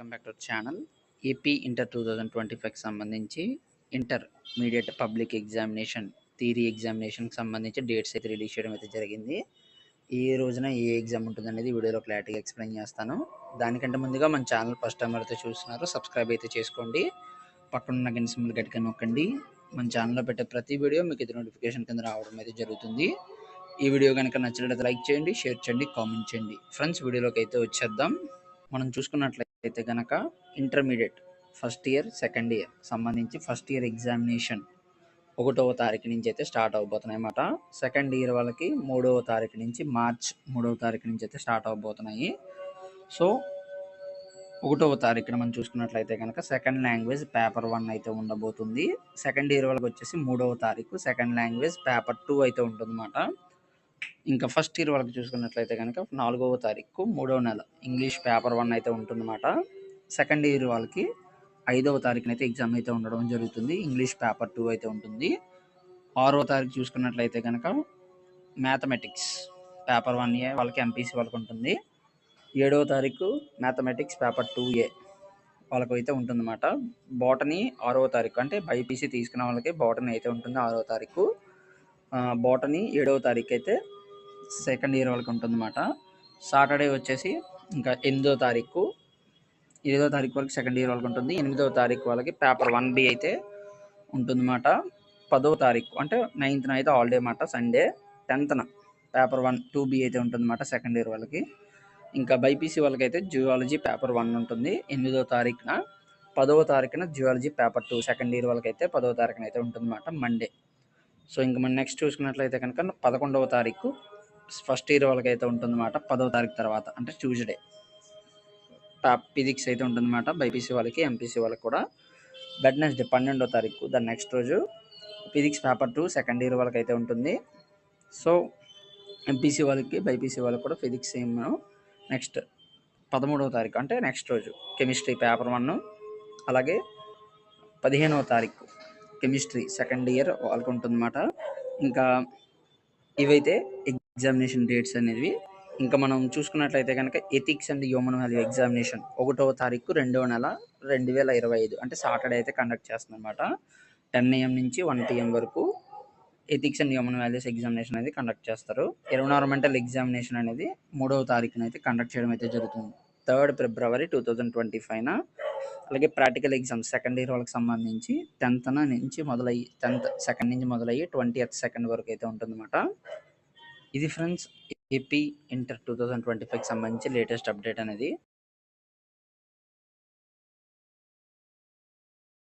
Welcome back to channel. AP inter 2025కి సంబంధించి intermediate public examination theory ఎగ్జామినేషన్కి సంబంధించి డేట్స్ అయితే రిలీజ్ చేయడం అయితే జరిగింది. ఏ రోజున ఏ ఎగ్జామ్ ఉంటుందనేది వీడియోలో క్లారిటీగా ఎక్స్ప్లెయిన్ చేస్తాను. దానికంటే ముందుగా మన ఛానల్ ఫస్ట్ టైం అయితే చూస్తున్నారు, సబ్స్క్రైబ్ అయితే చేసుకోండి. పక్కన గంట సింబల్ గట్టిగా నొక్కండి. మన ఛానల్లో పెట్టే ప్రతి వీడియో మీకు ఇది నోటిఫికేషన్ కింద రావడం అయితే జరుగుతుంది. ఈ వీడియో కనుక నచ్చినట్లయితే లైక్ చేయండి, షేర్ చేయండి, కామెంట్ చేయండి. ఫ్రెండ్స్, వీడియోలోకి అయితే వచ్చేద్దాం. మనం చూసుకున్నట్లయితే కనుక intermediate first year second year సంబంధించి ఫస్ట్ ఇయర్ ఎగ్జామినేషన్ 1వ తారీఖు నుంచి అయితే స్టార్ట్ అవబోతున్నాయి అన్నమాట. సెకండ్ ఇయర్ వాళ్ళకి 3వ తారీఖు నుంచి మార్చ్ 3వ తారీఖు నుంచి అయితే స్టార్ట్ అవబోతున్నాయి. సో 1వ తారీఖున మనం చూసుకున్నట్లయితే కనుక సెకండ్ లాంగ్వేజ్ పేపర్ 1 అయితే ఉండబోతుంది. సెకండ్ ఇయర్ వాళ్ళకి వచ్చేసి 3వ తారీఖు సెకండ్ లాంగ్వేజ్ పేపర్ 2 అయితే ఉంటుందన్నమాట. ఇంకా ఫస్ట్ ఇయర్ వాళ్ళకి చూసుకున్నట్లయితే కనుక 4వ తారీఖు 3వ నెల ఇంగ్లీష్ పేపర్ 1 అయితే ఉంటుందన్నమాట. సెకండ్ ఇయర్ వాళ్ళకి 5వ తారీఖున అయితే ఎగ్జామ్ అయితే ఉండడం జరుగుతుంది. ఇంగ్లీష్ పేపర్ 2 అయితే ఉంటుంది. 6వ తారీఖు చూసుకున్నట్లయితే కనుక మ్యాథమెటిక్స్ పేపర్ 1A వాళ్ళకి ఎంపీసీ వాళ్ళకి ఉంటుంది. 7వ తారీఖు మ్యాథమెటిక్స్ పేపర్ 2A వాళ్ళకి అయితే ఉంటుందన్నమాట. బోటనీ 6వ తారీఖు, అంటే బైపీసీ తీసుకున్న వాళ్ళకి బోటనీ అయితే ఉంటుంది 6వ తారీఖు. బోటనీ 7వ తారీఖు అయితే సెకండ్ ఇయర్ వాళ్ళకి ఉంటుందన్నమాట. సాటర్డే వచ్చేసి ఇంకా 8వ తారీఖు వరకు సెకండ్ ఇయర్ వాళ్ళకి ఉంటుంది. 8వ తారీఖు వాళ్ళకి పేపర్ 1B అయితే ఉంటుందన్నమాట. 10వ తారీఖు అంటే 9th అయితే హాలిడే అన్నమాట, సండే. 10th పేపర్ 2B అయితే ఉంటుందన్నమాట సెకండ్ ఇయర్ వాళ్ళకి. ఇంకా బైపీసీ వాళ్ళకి అయితే జియాలజీ పేపర్ 1 ఉంటుంది 8వ తారీఖున. 10వ తారీఖున జియాలజీ పేపర్ 2 సెకండ్ ఇయర్ వాళ్ళకి అయితే 10వ తారీఖున అయితే ఉంటుందన్నమాట, మండే. సో ఇంకా మనం నెక్స్ట్ చూసుకున్నట్లయితే కనుక 11వ తారీఖు ఫస్ట్ ఇయర్ వాళ్ళకి అయితే ఉంటుందన్నమాట. 10వ తారీఖు తర్వాత అంటే ట్యూస్డే ఫిజిక్స్ అయితే ఉంటుందన్నమాట బైపీసీ వాళ్ళకి, ఎంపీసీ వాళ్ళకి కూడా. వెడ్నెస్డే 12వ తారీఖు దాని నెక్స్ట్ రోజు ఫిజిక్స్ పేపర్ 2 సెకండ్ ఇయర్ వాళ్ళకి అయితే ఉంటుంది. సో ఎంపీసీ వాళ్ళకి బైపీసీ వాళ్ళకి కూడా ఫిజిక్స్ సేమ్. నెక్స్ట్ 13వ తారీఖు అంటే నెక్స్ట్ రోజు కెమిస్ట్రీ పేపర్ 1. అలాగే 15వ తారీఖు కెమిస్ట్రీ సెకండ్ ఇయర్ వాళ్ళకి ఉంటుందన్నమాట. ఇంకా ఇవైతే ఎగ్జామినేషన్ డేట్స్ అనేవి. ఇంకా మనం చూసుకున్నట్లయితే కనుక ethics and human value examination 1వ తారీఖు 2వ నెల 2025 అంటే సాటర్డే అయితే కండక్ట్ చేస్తుంది అనమాట. 10 AM నుంచి 1 PM వరకు ethics and human values examination అనేది కండక్ట్ చేస్తారు. ఎన్విరాన్మెంటల్ ఎగ్జామినేషన్ అనేది 3వ తారీఖున అయితే కండక్ట్ చేయడం అయితే జరుగుతుంది, 3rd February 2025. అలాగే ప్రాక్టికల్ ఎగ్జామ్స్ సెకండ్ ఇయర్ వాళ్ళకి సంబంధించి 10th నుంచి మొదలయ్యి 10th సెకండ్ నుంచి మొదలయ్యి 20th సెకండ్ వరకు అయితే ఉంటుందన్నమాట. ఇది ఫ్రెండ్స్ ఏపీ ఇంటర్ 2025కి సంబంధించి లేటెస్ట్ అప్డేట్ అనేది.